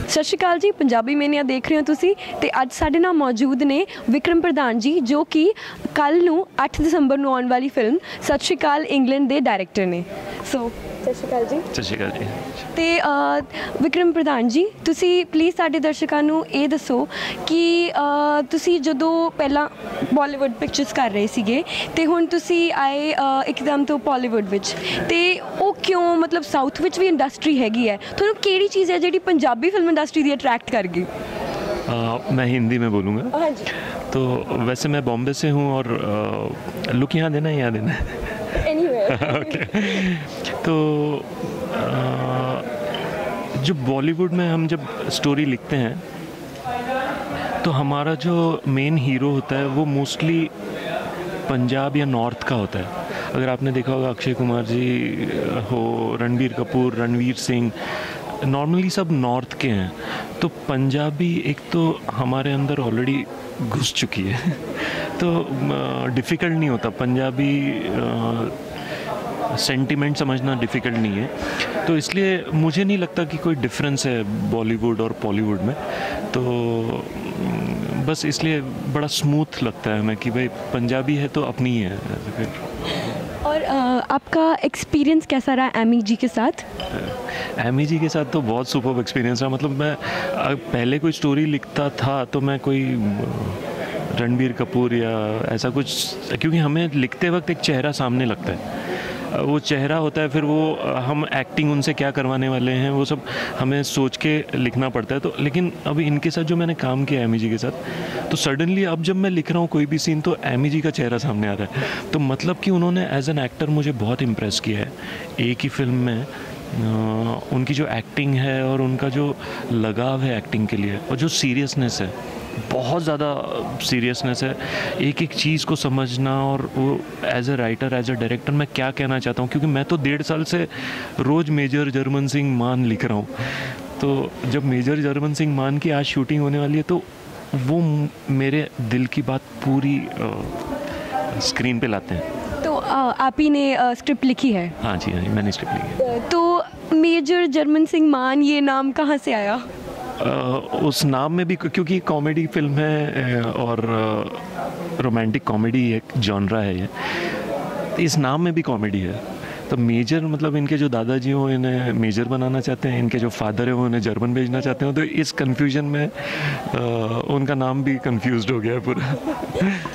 ਸਤਿ ਸ਼੍ਰੀ ਅਕਾਲ ਜੀ, ਪੰਜਾਬੀ ਮੇਨੀਆ ਦੇਖ ਰਹੇ ਹੋ ਤੁਸੀਂ ਤੇ ਅੱਜ ਸਾਡੇ ਨਾਲ ਮੌਜੂਦ ਨੇ ਵਿਕਰਮ ਪ੍ਰਧਾਨ ਜੀ, ਜੋ ਕਿ ਕੱਲ ਨੂੰ 8 ਦਸੰਬਰ ਨੂੰ ਆਉਣ ਵਾਲੀ ਫਿਲਮ ਸਤਿ ਸ਼੍ਰੀ ਅਕਾਲ ਇੰਗਲੈਂਡ ਦੇ ਡਾਇਰੈਕਟਰ ਨੇ। ਸੋ ਸਤਿ ਸ਼੍ਰੀ ਅਕਾਲ ਜੀ। ਸਤਿ ਸ਼੍ਰੀ ਅਕਾਲ ਜੀ। ਤੇ ਵਿਕਰਮ ਪ੍ਰਧਾਨ ਜੀ, ਤੁਸੀਂ ਪਲੀਜ਼ ਸਾਡੇ ਦਰਸ਼ਕਾਂ ਨੂੰ ਇਹ ਦੱਸੋ ਕਿ ਤੁਸੀਂ ਜਦੋਂ ਪਹਿਲਾਂ ਬਾਲੀਵੁੱਡ ਪਿਕਚਰਸ ਕਰ ਰਹੇ ਸੀਗੇ ਤੇ ਹੁਣ ਤੁਸੀਂ ਆਏ ਇੱਕਦਮ ਤੋਂ ਬਾਲੀਵੁੱਡ ਵਿੱਚ, ਤੇ ਉਹ ਕਿਉਂ, ਮਤਲਬ ਸਾਊਥ ਵਿੱਚ ਵੀ ਇੰਡਸਟਰੀ ਹੈਗੀ है, ਤੁਹਾਨੂੰ ਕਿਹੜੀ चीज़ है ਜਿਹੜੀ ਪੰਜਾਬੀ फिल्म इंडस्ट्री की अट्रैक्ट कर गई? मैं हिंदी में बोलूँगा। हाँ जी। तो वैसे मैं बॉम्बे से हूँ और लुक यहाँ देना है, यहाँ देना है Anywhere। ओके। तो जो बॉलीवुड में हम जब स्टोरी लिखते हैं तो हमारा जो मेन हीरो होता है वो मोस्टली पंजाब या नॉर्थ का होता है। अगर आपने देखा होगा अक्षय कुमार जी हो, रणबीर कपूर, रणवीर सिंह, नॉर्मली सब नॉर्थ के हैं। तो पंजाबी एक तो हमारे अंदर ऑलरेडी घुस चुकी है तो डिफ़िकल्ट नहीं होता पंजाबी सेंटिमेंट समझना, डिफ़िकल्ट नहीं है। तो इसलिए मुझे नहीं लगता कि कोई डिफरेंस है बॉलीवुड और बॉलीवुड में। तो बस इसलिए बड़ा स्मूथ लगता है हमें कि भाई पंजाबी है तो अपनी ही है। फिर और आपका एक्सपीरियंस कैसा रहा एमी जी के साथ? एमी जी के साथ तो बहुत सुपर्ब एक्सपीरियंस रहा। मतलब मैं पहले कोई स्टोरी लिखता था तो मैं कोई रणबीर कपूर या ऐसा कुछ, क्योंकि हमें लिखते वक्त एक चेहरा सामने लगता है, वो चेहरा होता है, फिर वो हम एक्टिंग उनसे क्या करवाने वाले हैं वो सब हमें सोच के लिखना पड़ता है। तो लेकिन अभी इनके साथ जो मैंने काम किया एमी जी के साथ, तो सडनली अब जब मैं लिख रहा हूँ कोई भी सीन तो एमी जी का चेहरा सामने आ रहा है। तो मतलब कि उन्होंने एज एन एक्टर मुझे बहुत इम्प्रेस किया है। एक ही फिल्म में उनकी जो एक्टिंग है और उनका जो लगाव है एक्टिंग के लिए, और जो सीरियसनेस है, बहुत ज़्यादा सीरियसनेस है, एक एक चीज़ को समझना, और वो as a writer, as a director मैं क्या कहना चाहता हूँ, क्योंकि मैं तो 1.5 साल से रोज़ मेजर जर्मन सिंह मान लिख रहा हूँ। तो जब मेजर जर्मन सिंह मान की आज शूटिंग होने वाली है तो वो मेरे दिल की बात पूरी स्क्रीन पे लाते हैं। तो आप ही ने स्क्रिप्ट लिखी है? हाँ जी, हाँ जी, मैंने स्क्रिप्ट लिखी है। तो मेजर जर्मन सिंह मान, ये नाम कहाँ से आया? उस नाम में भी, क्योंकि कॉमेडी फिल्म है और रोमांटिक कॉमेडी एक जॉनरा है ये, तो इस नाम में भी कॉमेडी है। तो मेजर मतलब इनके जो दादाजी हो इन्हें मेजर बनाना चाहते हैं, इनके जो फादर है वो इन्हें जर्मन भेजना चाहते हैं। तो इस कन्फ्यूजन में उनका नाम भी कंफ्यूज्ड हो गया है पूरा।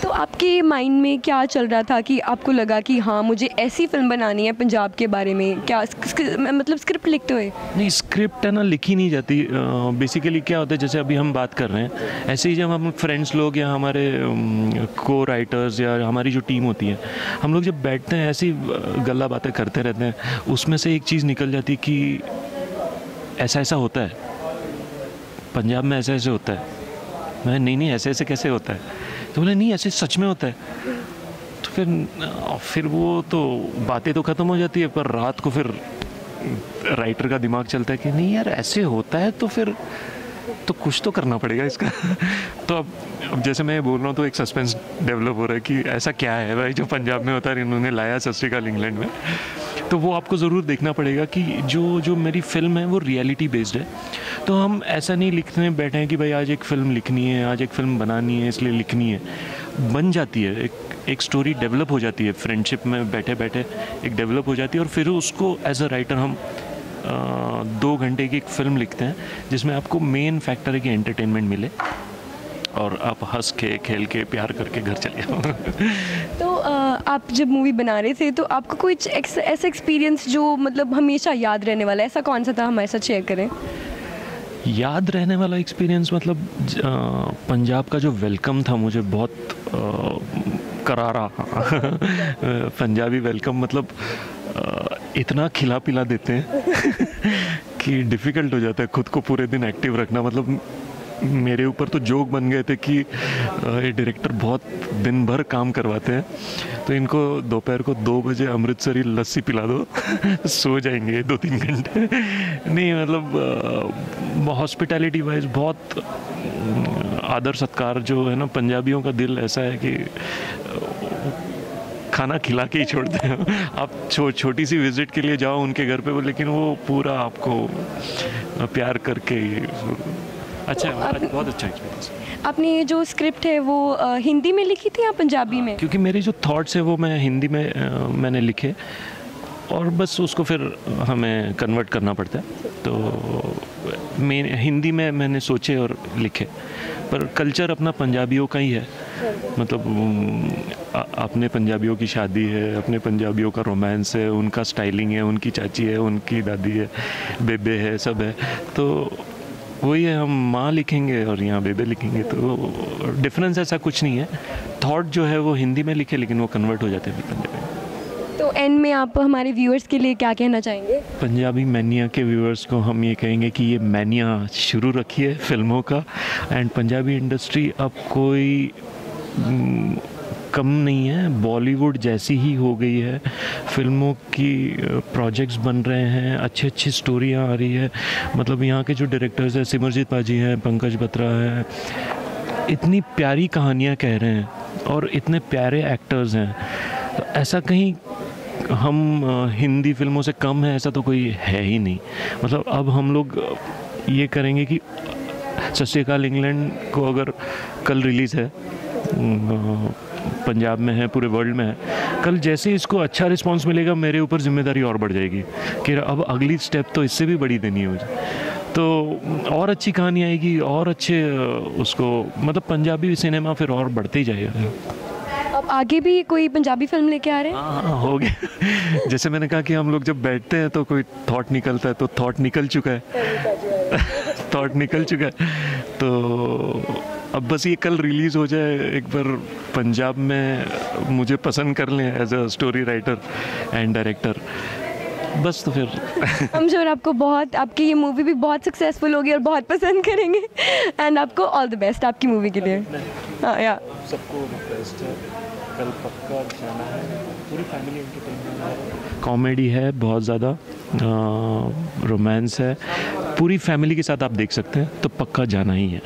तो आपके माइंड में क्या चल रहा था कि आपको लगा कि हाँ मुझे ऐसी फिल्म बनानी है पंजाब के बारे में? क्या मतलब स्क्रिप्ट लिखते हुए? नहीं, स्क्रिप्ट है ना लिखी नहीं जाती। बेसिकली क्या होता है, जैसे अभी हम बात कर रहे हैं, ऐसे ही जब हम फ्रेंड्स लोग या हमारे को राइटर्स या हमारी जो टीम होती है, हम लोग जब बैठते हैं ऐसी गल्ला बातें करते रहते हैं, उसमें से एक चीज़ निकल जाती है कि ऐसा ऐसा होता है पंजाब में, ऐसा ऐसे होता है। मैं नहीं ऐसे ऐसे कैसे होता है? तो बोले नहीं ऐसे सच में होता है। तो फिर वो तो बातें तो ख़त्म हो जाती है, पर रात को फिर राइटर का दिमाग चलता है कि नहीं यार ऐसे होता है, तो फिर तो कुछ तो करना पड़ेगा इसका तो अब जैसे मैं बोल रहा हूँ तो एक सस्पेंस डेवलप हो रहा है कि ऐसा क्या है भाई जो पंजाब में होता है, इन्होंने लाया सत श्री अकाल इंग्लैंड में। तो वो आपको ज़रूर देखना पड़ेगा कि जो मेरी फ़िल्म है वो रियलिटी बेस्ड है। तो हम ऐसा नहीं लिखने बैठे हैं कि भाई आज एक फ़िल्म लिखनी है, आज एक फ़िल्म बनानी है इसलिए लिखनी है। बन जाती है, एक स्टोरी डेवलप हो जाती है, फ्रेंडशिप में बैठे बैठे एक डेवलप हो जाती है, और फिर उसको एज अ राइटर हम 2 घंटे की एक फ़िल्म लिखते हैं जिसमें आपको मेन फैक्टर है कि एंटरटेनमेंट मिले और आप हंस के खेल के प्यार करके घर चले जाओ। तो आप जब मूवी बना रहे थे तो आपको कोई ऐसा एक्सपीरियंस जो मतलब हमेशा याद रहने वाला, ऐसा कौन सा था, हमारे साथ शेयर करें? याद रहने वाला एक्सपीरियंस मतलब पंजाब का जो वेलकम था मुझे बहुत करारा पंजाबी वेलकम, मतलब इतना खिला पिला देते हैं कि डिफ़िकल्ट हो जाता है खुद को पूरे दिन एक्टिव रखना। मतलब मेरे ऊपर तो जोक बन गए थे कि ये डायरेक्टर बहुत दिन भर काम करवाते हैं, तो इनको दोपहर को 2 बजे अमृतसरी लस्सी पिला दो सो जाएंगे 2-3 घंटे। नहीं मतलब हॉस्पिटैलिटी वाइज बहुत आदर सत्कार जो है ना, पंजाबियों का दिल ऐसा है कि खाना खिला के ही छोड़ते हैं। आप छोटी सी विजिट के लिए जाओ उनके घर पे, लेकिन वो पूरा आपको प्यार करके अच्छा, बहुत अच्छा एक्सपीरियंस। आपने ये जो स्क्रिप्ट है वो हिंदी में लिखी थी या पंजाबी में? क्योंकि मेरे जो थॉट्स है वो मैं हिंदी में मैंने लिखे, और बस उसको फिर हमें कन्वर्ट करना पड़ता है, तो मैं हिंदी में मैंने सोचे और लिखे, पर कल्चर अपना पंजाबियों का ही है। मतलब अपने पंजाबियों की शादी है, अपने पंजाबियों का रोमांस है, उनका स्टाइलिंग है, उनकी चाची है, उनकी दादी है, बेबे है, सब है, तो वही है। हम माँ लिखेंगे और यहाँ बेबे लिखेंगे, तो डिफरेंस ऐसा कुछ नहीं है। थॉट जो है वो हिंदी में लिखे, लेकिन वो कन्वर्ट हो जाते हैं पंजाबी में। तो एंड में आप हमारे व्यूअर्स के लिए क्या कहना चाहेंगे? पंजाबी मैनिया के व्यूअर्स को हम ये कहेंगे कि ये मैनिया शुरू रखिए फिल्मों का, एंड पंजाबी इंडस्ट्री अब कोई कम नहीं है, बॉलीवुड जैसी ही हो गई है। फिल्मों की प्रोजेक्ट्स बन रहे हैं, अच्छी अच्छी स्टोरियाँ आ रही है। मतलब यहाँ के जो डायरेक्टर्स हैं, सिमरजीत पाजी हैं, पंकज बत्रा है, इतनी प्यारी कहानियाँ कह रहे हैं और इतने प्यारे एक्टर्स हैं। तो ऐसा कहीं हम हिंदी फिल्मों से कम है, ऐसा तो कोई है ही नहीं। मतलब अब हम लोग ये करेंगे कि सत श्री अकाल इंग्लैंड को अगर कल रिलीज़ है, पंजाब में है, पूरे वर्ल्ड में है, कल जैसे इसको अच्छा रिस्पांस मिलेगा, मेरे ऊपर जिम्मेदारी और बढ़ जाएगी कि अब अगली स्टेप तो इससे भी बड़ी देनी है मुझे, तो और अच्छी कहानी आएगी और अच्छे उसको, मतलब पंजाबी सिनेमा फिर और बढ़ते ही जाएगा। अब आगे भी कोई पंजाबी फिल्म लेके आ रहे हैं? हाँ, हो गया। जैसे मैंने कहा कि हम लोग जब बैठते हैं तो कोई थॉट निकलता है, तो थॉट निकल चुका है। थॉट निकल चुका है, तो अब बस ये कल रिलीज़ हो जाए, एक बार पंजाब में मुझे पसंद कर लें as a story writer and director, बस तो फिर हम श्योर आपको बहुत, आपकी ये मूवी भी बहुत सक्सेसफुल होगी और बहुत पसंद करेंगे, एंड आपको ऑल द बेस्ट आपकी मूवी के लिए। हाँ या सबको रिक्वेस्ट है, कल पक्का जाना है, पूरी फैमिली एंटरटेनमेंट है, कॉमेडी है बहुत ज़्यादा, रोमांस है, पूरी फैमिली के साथ आप देख सकते हैं, तो पक्का जाना ही है।